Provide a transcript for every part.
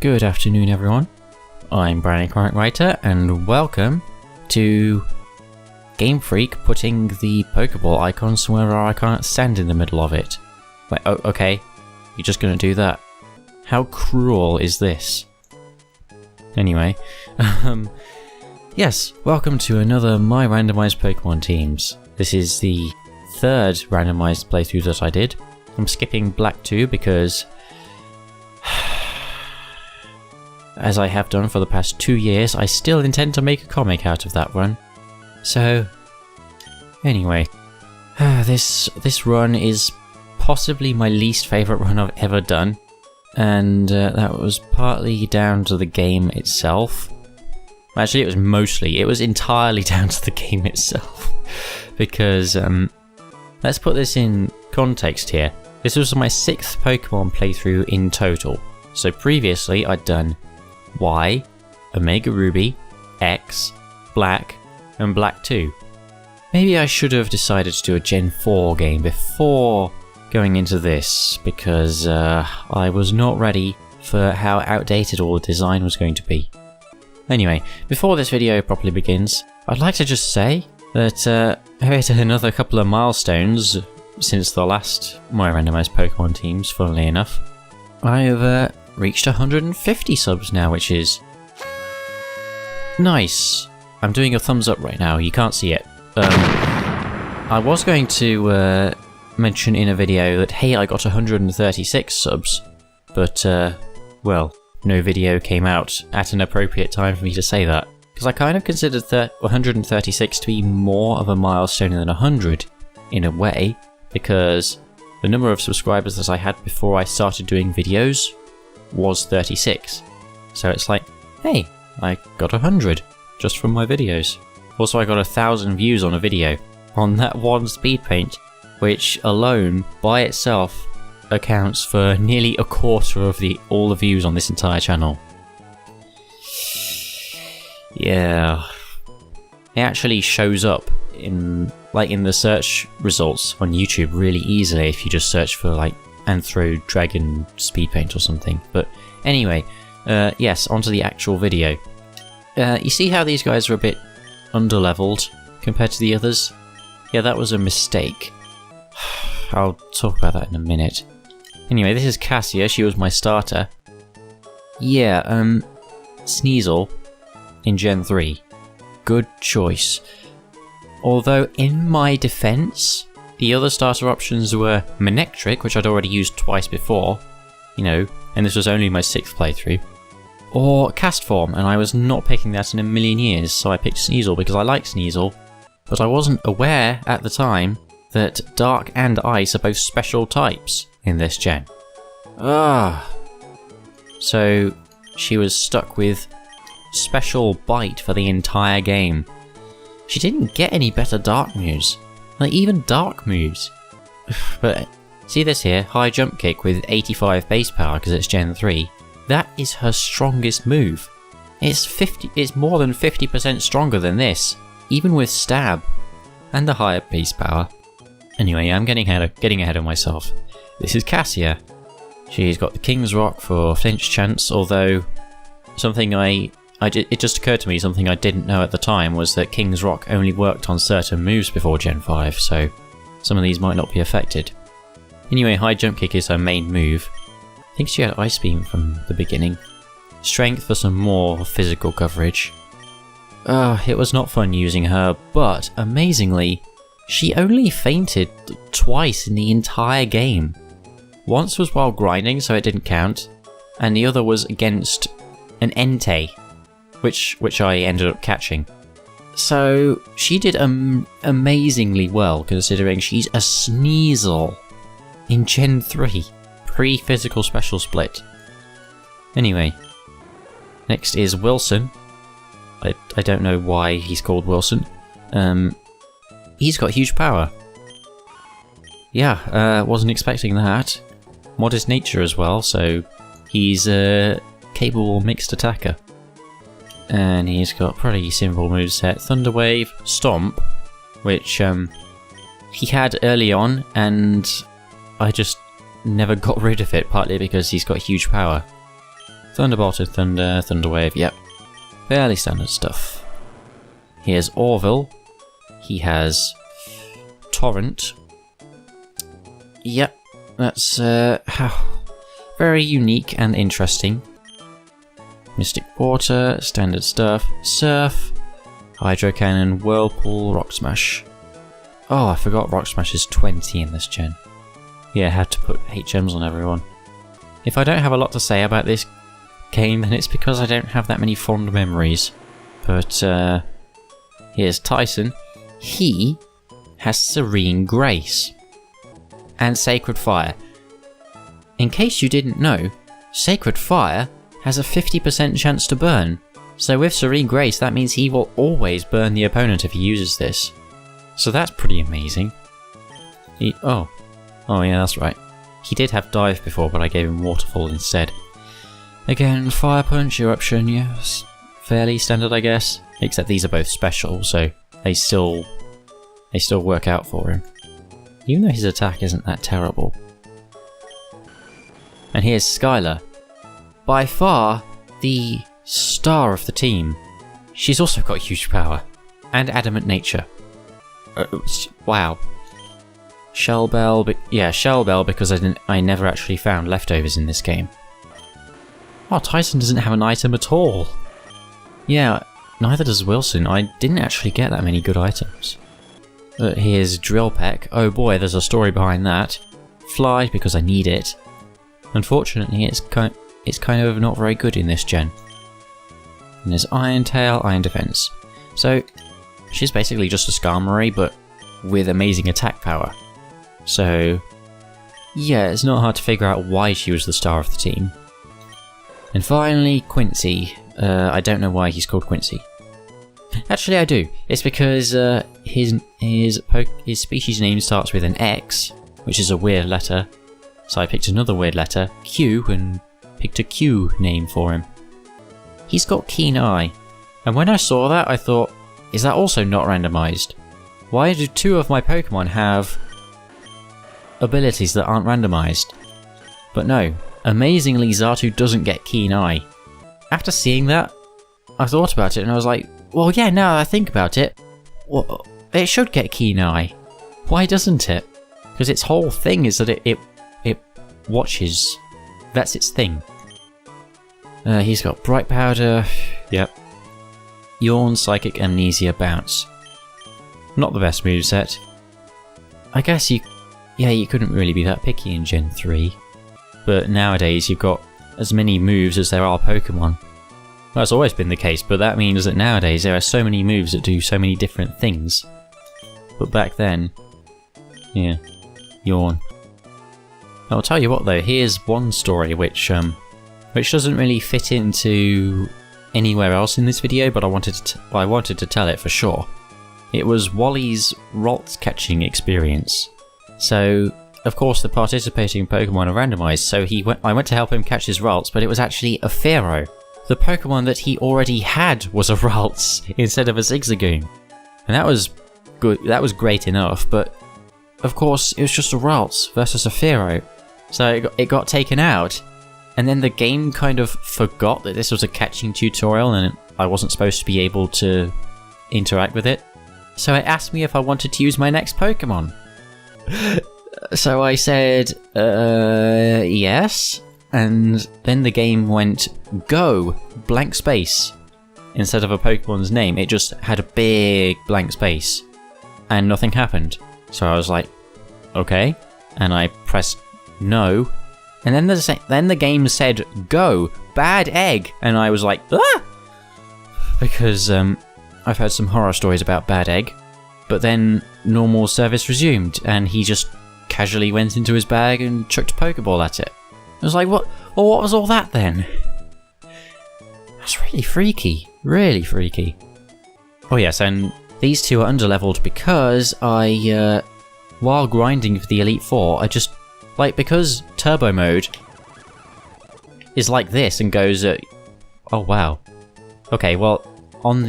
Good afternoon, everyone. I'm Brownie Comic Writer, and welcome to Game Freak putting the Pokeball icon somewhere I can't stand in the middle of it. Like, oh, okay, you're just gonna do that. How cruel is this? Anyway, yes, welcome to another My Randomised Pokemon Teams. This is the third randomised playthrough that I did. I'm skipping Black 2 because, as I have done for the past 2 years, I still intend to make a comic out of that run. So, anyway, this run is possibly my least favourite run I've ever done, and that was partly down to the game itself. Actually, it was entirely down to the game itself, because, let's put this in context here. This was my 6th Pokemon playthrough in total. So previously I'd done Y, Omega Ruby, X, Black, and Black 2. Maybe I should have decided to do a Gen 4 game before going into this, because I was not ready for how outdated all the design was going to be. Anyway, before this video properly begins, I'd like to just say that I hit another couple of milestones since the last My Randomised Pokemon Teams, funnily enough. I've reached 150 subs now, which is nice. I'm doing a thumbs up right now, you can't see it. I was going to mention in a video that, hey, I got 136 subs, but, well, no video came out at an appropriate time for me to say that, because I kind of considered 136 to be more of a milestone than 100, in a way, because the number of subscribers that I had before I started doing videos was 36. So it's like, hey, I got 100 just from my videos. Also, I got 1,000 views on a video on that one speed paint, which alone, by itself, accounts for nearly a quarter of all the views on this entire channel. Yeah, it actually shows up in the search results on YouTube really easily if you just search for like Anthro Dragon speed paint or something. But anyway, yes, onto the actual video. You see how these guys are a bit underleveled compared to the others? Yeah, that was a mistake. I'll talk about that in a minute. Anyway, this is Cassia, she was my starter. Yeah, Sneasel in Gen 3. Good choice. Although, in my defense, the other starter options were Manectric, which I'd already used twice before, you know, and this was only my 6th playthrough, or Castform, and I was not picking that in a million years, so I picked Sneasel because I like Sneasel, but I wasn't aware at the time that Dark and Ice are both special types in this gen. So she was stuck with Special Bite for the entire game. She didn't get any better Dark moves, like even Dark moves. But see this here, High Jump Kick with 85 base power because it's Gen 3. That is her strongest move. It's more than 50% stronger than this, even with Stab and the higher base power. Anyway, I'm getting ahead of myself. This is Cassia. She's got the King's Rock for flinch chance, although something it just occurred to me, something I didn't know at the time, was that King's Rock only worked on certain moves before Gen 5, so some of these might not be affected. Anyway, High Jump Kick is her main move. I think she had Ice Beam from the beginning. Strength for some more physical coverage. It was not fun using her, but amazingly, she only fainted twice in the entire game. Once was while grinding, so it didn't count, and the other was against an Entei, which I ended up catching. So she did amazingly well, considering she's a Sneasel in Gen 3, pre-physical special split. Anyway, next is Wilson. I don't know why he's called Wilson. He's got huge power. Yeah, wasn't expecting that. Modest nature as well, so he's a capable mixed attacker. And he's got pretty simple moveset. Thunder Wave, Stomp, which he had early on, and I just never got rid of it, partly because he's got huge power. Thunderbolt and Thunder, Thunder Wave, yep. Fairly standard stuff. Here's Orville. He has Torrent. Yep, that's very unique and interesting. Mystic Water, standard stuff. Surf, Hydro Cannon, Whirlpool, Rock Smash. Oh, I forgot Rock Smash is 20 in this gen. Yeah, I had to put HMs on everyone. If I don't have a lot to say about this game, then it's because I don't have that many fond memories. But here's Tyson. He has Serene Grace and Sacred Fire. In case you didn't know, Sacred Fire has a 50% chance to burn. So with Serene Grace, that means he will always burn the opponent if he uses this. So that's pretty amazing. Oh yeah, that's right. He did have Dive before, but I gave him Waterfall instead. Again, Fire Punch, Eruption, yes. Fairly standard, I guess. Except these are both special, so they still work out for him. Even though his attack isn't that terrible. And here's Skylar. By far, the star of the team. She's also got huge power. And Adamant Nature. Wow. Shell Bell, Shell Bell because I never actually found leftovers in this game. Oh, Tyson doesn't have an item at all. Yeah, neither does Wilson. I didn't actually get that many good items. Here's Drill Peck. Oh boy, there's a story behind that. Fly, because I need it. Unfortunately, it's kind of not very good in this gen. And there's Iron Tail, Iron Defense. So, she's basically just a Skarmory, but with amazing attack power. So, yeah, it's not hard to figure out why she was the star of the team. And finally, Quincy. I don't know why he's called Quincy. Actually, I do. It's because his species name starts with an X, which is a weird letter. So I picked another weird letter, Q, and picked a Q name for him. He's got Keen Eye. And when I saw that, I thought, is that also not randomized? Why do two of my Pokemon have abilities that aren't randomized? But no, amazingly Xatu doesn't get Keen Eye. After seeing that, I thought about it and I was like, well yeah, now that I think about it, well, it should get Keen Eye. Why doesn't it? Because its whole thing is that it watches. That's its thing. He's got Bright Powder, yep. Yawn, Psychic, Amnesia, Bounce. Not the best moveset. I guess you couldn't really be that picky in Gen 3. But nowadays you've got as many moves as there are Pokemon. That's always been the case, but that means that nowadays there are so many moves that do so many different things. But back then, yeah, yawn. I'll tell you what though, here's one story which doesn't really fit into anywhere else in this video, but I wanted to tell it for sure. It was Wally's Ralts catching experience. So, of course, the participating Pokemon are randomized, so I went to help him catch his Ralts, but it was actually a Pharaoh. The Pokemon that he already had was a Ralts instead of a Zigzagoon. And that was good, that was great enough, but of course it was just a Ralts versus a Pharaoh. So it got taken out, and then the game kind of forgot that this was a catching tutorial and I wasn't supposed to be able to interact with it. So it asked me if I wanted to use my next Pokemon. So I said, yes. And then the game went, go, blank space. Instead of a Pokemon's name, it just had a big blank space. And nothing happened. So I was like, okay. And I pressed no. And then the game said, go, bad egg. And I was like, ah! Because I've heard some horror stories about bad egg. But then normal service resumed, and he just casually went into his bag and chucked a Pokeball at it. I was like, what? Well, what was all that then? That's really freaky. Really freaky. Oh yes, and these two are underleveled because I, while grinding for the Elite Four, I just, because Turbo Mode is like this and goes at, oh wow. Okay, well, on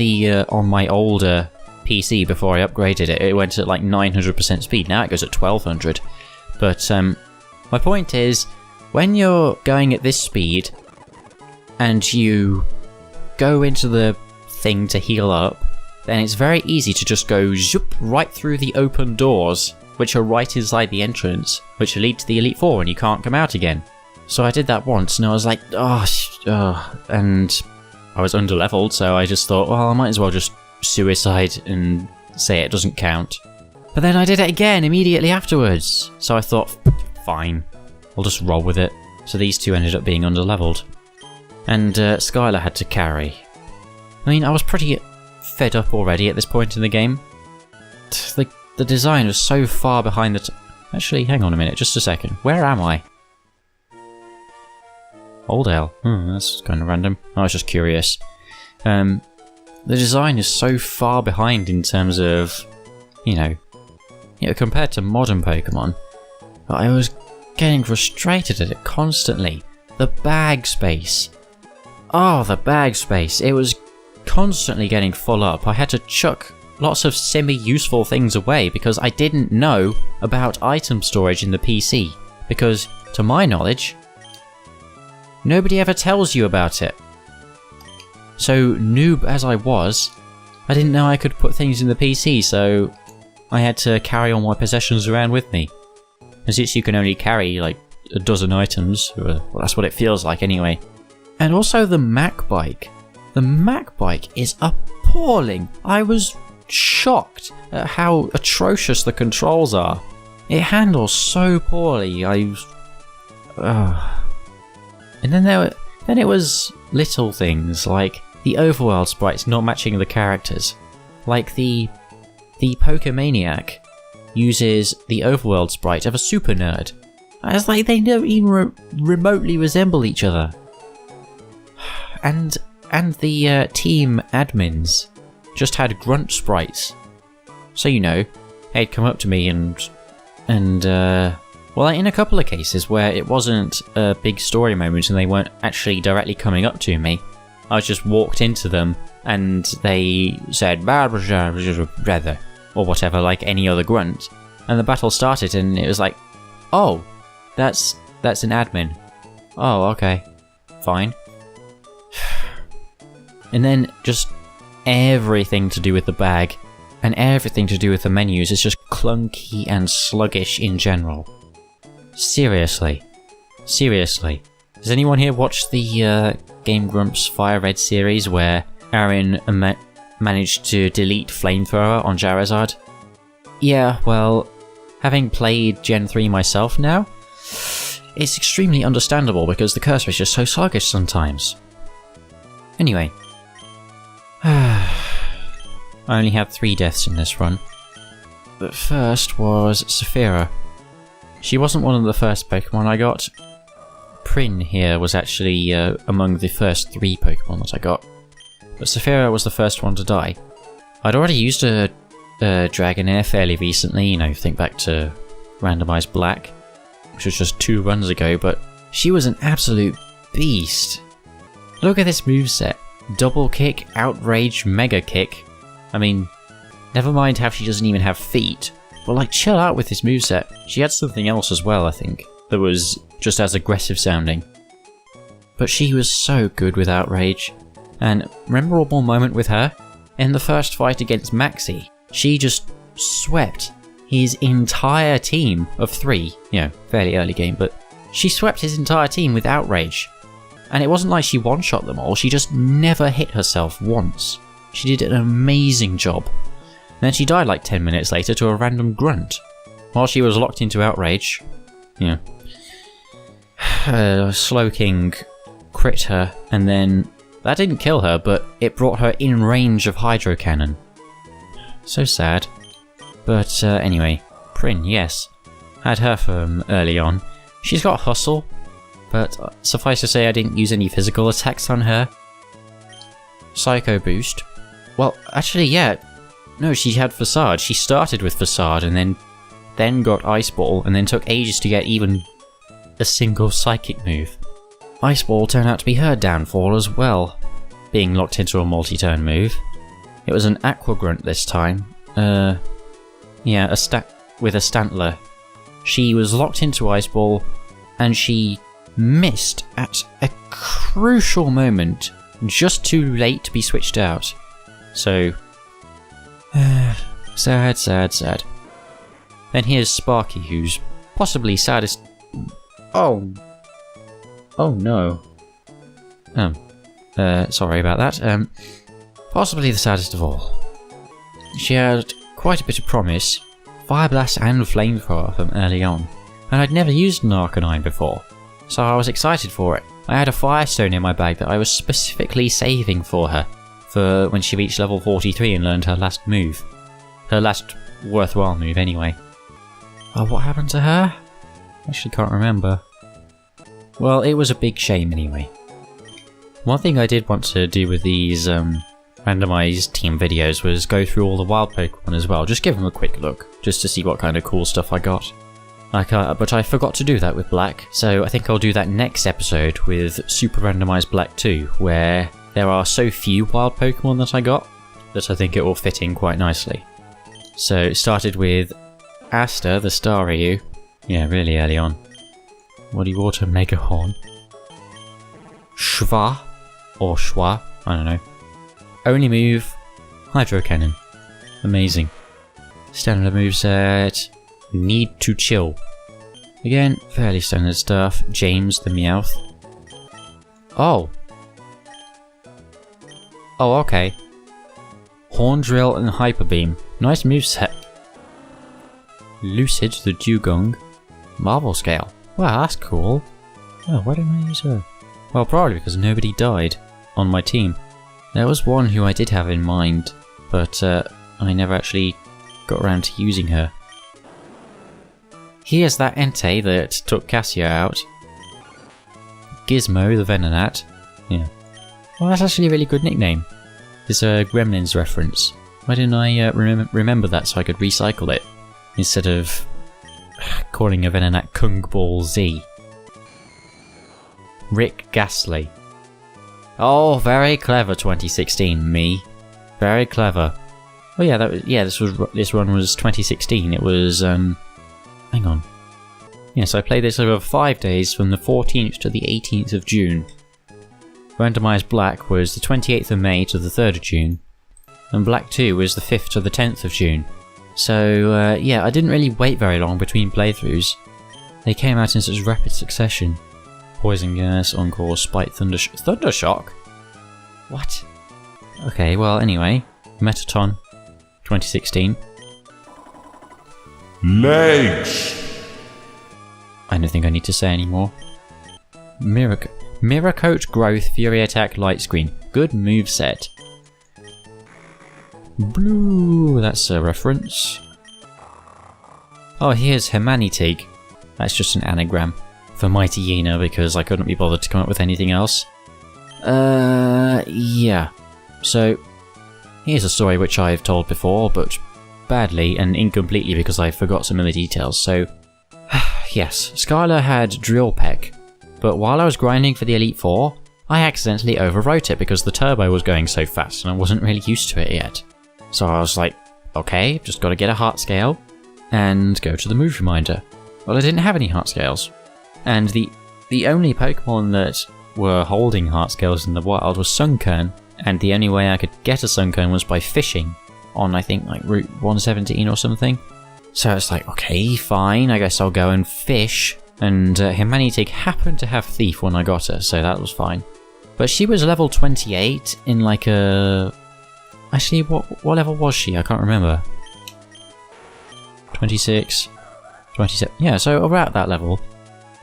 my older PC before I upgraded it, it went at 900% speed. Now it goes at 1200. But my point is, when you're going at this speed, and you go into the thing to heal up, then it's very easy to just go zoop right through the open doors, which are right inside the entrance, which lead to the Elite Four and you can't come out again. So I did that once and I was like, and I was underleveled, so I just thought, well, I might as well just suicide and say it doesn't count. But then I did it again immediately afterwards, so I thought, fine, I'll just roll with it. So these two ended up being underleveled. And Skylar had to carry. I mean, I was pretty fed up already at this point in the game. The design was so far behind the Actually, hang on a minute, just a second. Where am I? Oldale. That's kind of random. I was just curious. The design is so far behind in terms of, compared to modern Pokemon. But I was getting frustrated at it constantly. The bag space. Oh, the bag space. It was constantly getting full up. I had to chuck lots of semi-useful things away because I didn't know about item storage in the PC. Because, to my knowledge, nobody ever tells you about it. So, noob as I was, I didn't know I could put things in the PC, so I had to carry all my possessions around with me. And since you can only carry, like, a dozen items, well, that's what it feels like anyway. And also the Mac Bike. The Mac Bike is appalling. I was shocked at how atrocious the controls are. It handles so poorly. And then it was little things like the overworld sprites not matching the characters. Like the Pokemaniac uses the overworld sprite of a super nerd. It's like they don't even remotely resemble each other. And the team admins just had grunt sprites. So they'd come up to me and well, in a couple of cases where it wasn't a big story moment and they weren't actually directly coming up to me, I just walked into them and they said or whatever, like any other grunt, and the battle started and it was like, oh, that's an admin. Oh, okay, fine. And then just everything to do with the bag and everything to do with the menus is just clunky and sluggish in general. Seriously. Has anyone here watched the Game Grumps Fire Red series where Aaron managed to delete Flamethrower on Charizard? Yeah, well, having played Gen 3 myself now, it's extremely understandable because the cursor is just so sluggish sometimes. Anyway. I only had 3 deaths in this run. But first was Saphira. She wasn't one of the first Pokemon I got. Prin here was actually among the first 3 Pokemon that I got. But Saphira was the first one to die. I'd already used a Dragonair fairly recently, think back to Randomised Black, which was just 2 runs ago, but she was an absolute beast. Look at this moveset. Double kick, outrage, mega kick. I mean, never mind how she doesn't even have feet, but chill out with this moveset. She had something else as well, I think, that was just as aggressive sounding. But she was so good with outrage. And memorable moment with her, in the first fight against Maxie, she just swept his entire team of 3, fairly early game, but she swept his entire team with outrage. And it wasn't like she one-shot them all, she just never hit herself once. She did an amazing job. And then she died 10 minutes later to a random grunt. While she was locked into outrage, Slowking crit her, and then that didn't kill her, but it brought her in range of Hydro Cannon. So sad. But anyway, Prin, yes. Had her from early on. She's got Hustle, but suffice to say I didn't use any physical attacks on her. Psycho Boost. Well, actually, yeah. No, she had Facade. She started with Facade and then got Ice Ball, and then took ages to get even a single Psychic move. Ice Ball turned out to be her downfall as well, being locked into a multi-turn move. It was an Aqua Grunt this time. With a Stantler. She was locked into Ice Ball, and she missed at a crucial moment, just too late to be switched out. So, sad, sad, sad. Then here's Sparky, who's possibly saddest. Oh no. Sorry about that. Possibly the saddest of all. She had quite a bit of promise, Fire Blast and Flamethrower from early on, and I'd never used an Arcanine before, so I was excited for it. I had a Firestone in my bag that I was specifically saving for her, for when she reached level 43 and learned her last move. Her last worthwhile move anyway. Oh, what happened to her? Actually can't remember. Well, it was a big shame anyway. One thing I did want to do with these randomised team videos was go through all the wild Pokemon as well, just give them a quick look, just to see what kind of cool stuff I got. But I forgot to do that with Black, so I think I'll do that next episode with Super Randomised Black 2, where there are so few wild Pokemon that I got, that I think it will fit in quite nicely. So it started with Asta, the Staryu, yeah, really early on. Muddy Water Mega Horn. Schwa, or Schwa, I don't know. Only move, Hydro Cannon. Amazing. Standard moveset, Need to Chill. Again, fairly standard stuff. James the Meowth. Oh. Oh, okay. Horn Drill and Hyper Beam. Nice moveset. Lucid the Dugong. Marble Scale. Wow, that's cool. Oh, why didn't I use her? Well, probably because nobody died on my team. There was one who I did have in mind, but I never actually got around to using her. Here's that Entei that took Cassia out. Gizmo the Venonat. Yeah. Well, that's actually a really good nickname. It's a Gremlins reference. Why didn't I remember that so I could recycle it? Instead of calling a Venonat Kung Ball Z. Rick Ghastly. Oh, very clever 2016, me. Very clever. Oh yeah, this one was 2016. It was hang on. Yes, I played this over 5 days from the 14th to the 18th of June. Randomised Black was the 28th of May to the 3rd of June. And Black 2 was the 5th to the 10th of June. So yeah, I didn't really wait very long between playthroughs. They came out in such rapid succession. Poison Gas, Encore, Spite, Thundershock? What? Okay, well anyway. Metaton, 2016. Legs! I don't think I need to say anymore. Mirror Coat Growth Fury Attack Light Screen. Good moveset. Blue, that's a reference. Oh, here's Hermanitig. That's just an anagram for Mighty Yena because I couldn't be bothered to come up with anything else. Yeah. So, here's a story which I've told before, but badly and incompletely because I forgot some of the details. So, yes, Skylar had Drill Peck, but while I was grinding for the Elite Four, I accidentally overwrote it because the turbo was going so fast and I wasn't really used to it yet. So I was like, okay, just gotta get a heart scale and go to the move reminder. Well, I didn't have any heart scales. And the only Pokemon that were holding heart scales in the wild was Sunkern, and the only way I could get a Sunkern was by fishing on, I think, like Route 117 or something. So it's like, okay, fine, I guess I'll go and fish. And Hermanitig happened to have Thief when I got her, so that was fine. But she was level 28 in like a... Actually, what level was she? I can't remember. 26, 27... Yeah, so we're at that level.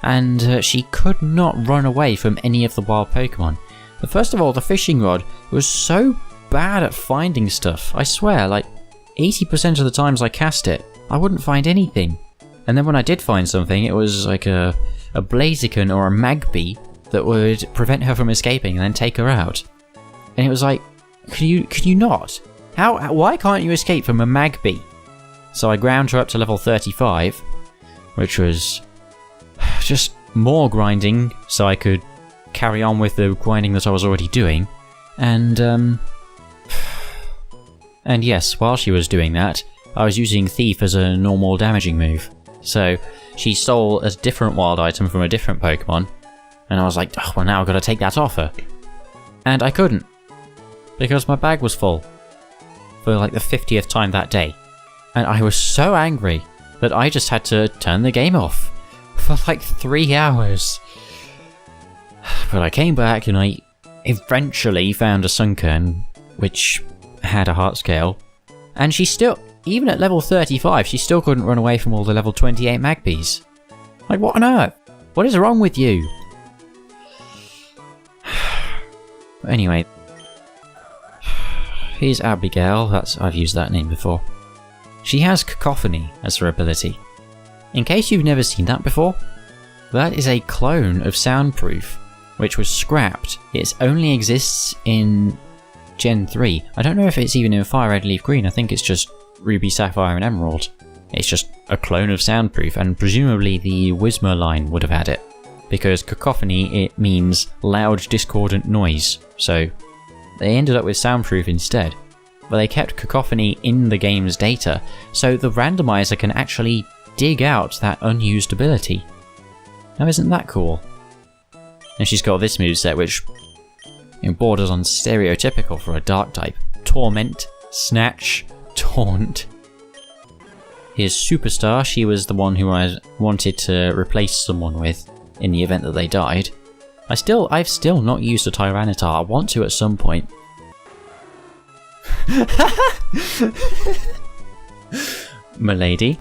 And she could not run away from any of the wild Pokemon. But first of all, the fishing rod was so bad at finding stuff. I swear, like 80% of the times I cast it, I wouldn't find anything. And then when I did find something, it was like a Blaziken or a Magby that would prevent her from escaping and then take her out. And it was like, could you not? Why can't you escape from a Magby? So I ground her up to level 35, which was just more grinding so I could carry on with the grinding that I was already doing. And yes, while she was doing that, I was using Thief as a normal damaging move. So she stole a different wild item from a different Pokemon, And I was like, oh, well now I've got to take that off her. And I couldn't. Because my bag was full. For like the 50th time that day. And I was so angry that I just had to turn the game off. For like 3 hours. But I came back and I eventually found a Sunkern, which had a heart scale. And she still, even at level 35, she still couldn't run away from all the level 28 Magpies. Like, what on earth? What is wrong with you? Anyway. Here's Abigail, I've used that name before. She has Cacophony as her ability. In case you've never seen that before, that is a clone of Soundproof, which was scrapped. It only exists in Gen 3. I don't know if it's even in Fire Red Leaf Green, I think it's just Ruby, Sapphire and Emerald. It's just a clone of Soundproof, and presumably the Whismer line would have had it. Because Cacophony, it means loud discordant noise, so they ended up with Soundproof instead. But they kept Cacophony in the game's data, so the randomizer can actually dig out that unused ability. Now isn't that cool? And she's got this moveset which borders on stereotypical for a dark type. Torment, Snatch, Taunt. Here's Superstar, she was the one who I wanted to replace someone with in the event that they died. I've still not used a Tyranitar, I want to at some point. Milady.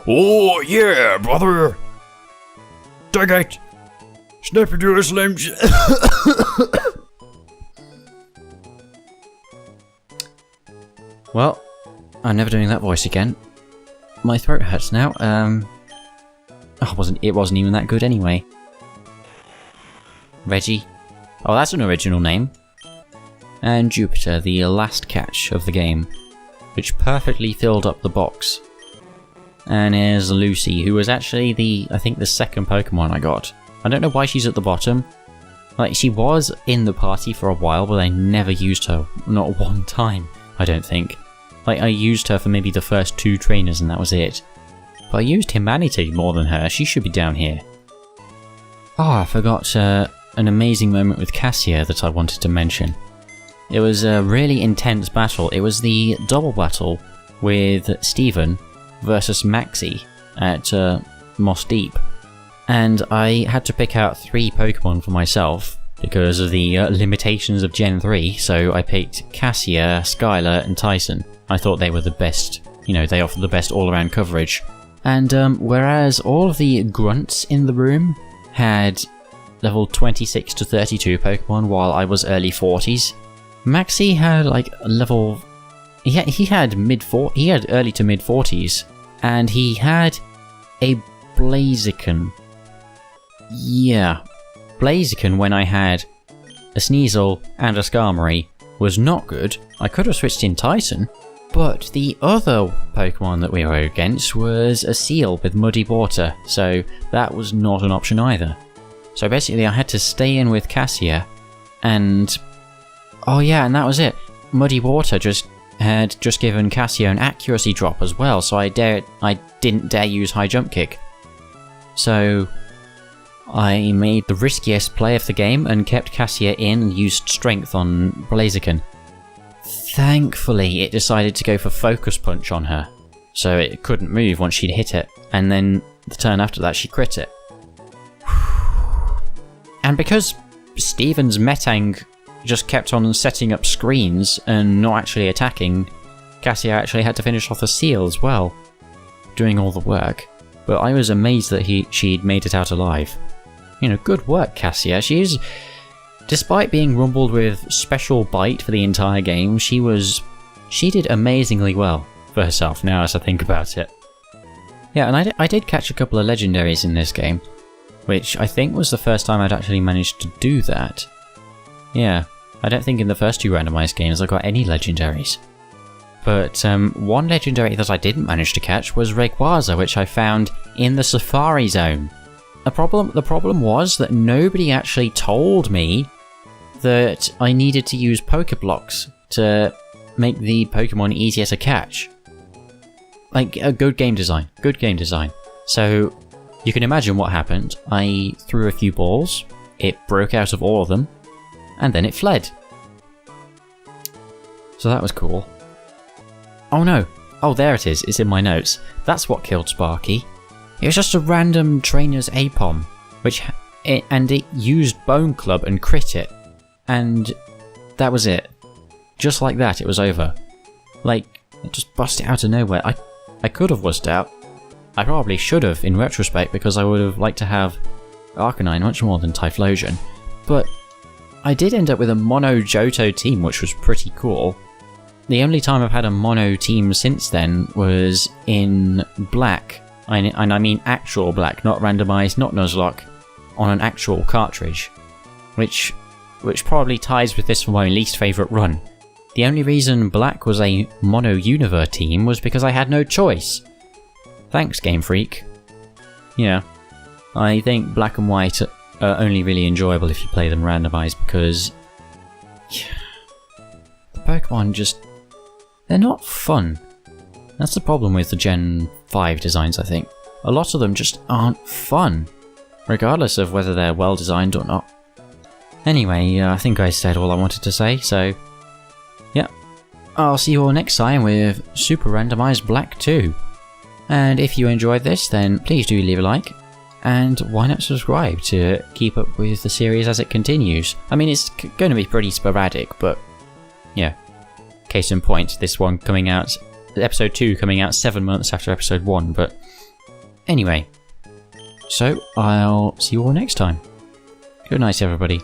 Oh yeah, brother! Take it! Snap into a slim Well, I'm never doing that voice again. My throat hurts now. It wasn't even that good anyway. Reggie. Oh, that's an original name. And Jupiter, the last catch of the game, which perfectly filled up the box. And here's Lucy, who was actually I think the second Pokemon I got. I don't know why she's at the bottom. Like, she was in the party for a while, but I never used her. Not one time, I don't think. Like, I used her for maybe the first 2 trainers and that was it. But I used Humanity more than her, she should be down here. Oh, I forgot an amazing moment with Cassia that I wanted to mention. It was a really intense battle. It was the double battle with Steven versus Maxie at Moss Deep. And I had to pick out 3 Pokemon for myself because of the limitations of Gen 3, so I picked Cassia, Skylar and Tyson. I thought they were the best, they offered the best all-around coverage. And whereas all of the grunts in the room had level 26 to 32 Pokemon while I was early 40s, Maxie had like level... He had early to mid 40s, and he had a Blaziken. Yeah, Blaziken when I had a Sneasel and a Skarmory was not good. I could have switched in Tyson, but the other Pokemon that we were against was a Seal with Muddy Water, so that was not an option either. So basically I had to stay in with Cassia, and... oh yeah, and that was it. Muddy Water had just given Cassia an accuracy drop as well, so I didn't dare use High Jump Kick. So I made the riskiest play of the game and kept Cassia in and used Strength on Blaziken. Thankfully, it decided to go for Focus Punch on her, so it couldn't move once she'd hit it, and then the turn after that she crit it. And because Steven's Metang just kept on setting up screens and not actually attacking, Cassia actually had to finish off a Seal as well, doing all the work. But I was amazed that she'd made it out alive. Good work, Cassia. Despite being rumbled with Special Bite for the entire game, she did amazingly well for herself now as I think about it. Yeah, and I did catch a couple of legendaries in this game, which I think was the first time I'd actually managed to do that. Yeah, I don't think in the first 2 randomized games I got any legendaries. But one legendary that I didn't manage to catch was Rayquaza, which I found in the Safari Zone. The problem was that nobody actually told me that I needed to use Pokeblocks to make the Pokemon easier to catch. Like, a good game design. So, You can imagine what happened. I threw a few balls, it broke out of all of them, and then it fled. So that was cool. Oh no! Oh, there it is. It's in my notes. That's what killed Sparky. It was just a random trainer's APOM, and it used Bone Club and crit it. And that was it. Just like that, it was over. Like, it just busted out of nowhere. I could have wussed out. I probably should have, in retrospect, because I would have liked to have Arcanine much more than Typhlosion. But I did end up with a mono Johto team, which was pretty cool. The only time I've had a mono team since then was in Black, and I mean actual Black, not randomized, not Nuzlocke, on an actual cartridge, which probably ties with this for my least favourite run. The only reason Black was a mono Universe team was because I had no choice. Thanks, Game Freak. Yeah, I think Black and White are only really enjoyable if you play them randomized, because the Pokemon just... they're not fun. That's the problem with the Gen 5 designs, I think. A lot of them just aren't fun, regardless of whether they're well designed or not. Anyway, I think I said all I wanted to say, so yeah. I'll see you all next time with Super Randomized Black 2. And if you enjoyed this, then please do leave a like, and why not subscribe to keep up with the series as it continues. I mean, it's going to be pretty sporadic, but yeah. Case in point, this one coming out, episode 2 coming out 7 months after episode 1, but anyway. So, I'll see you all next time. Good night, everybody.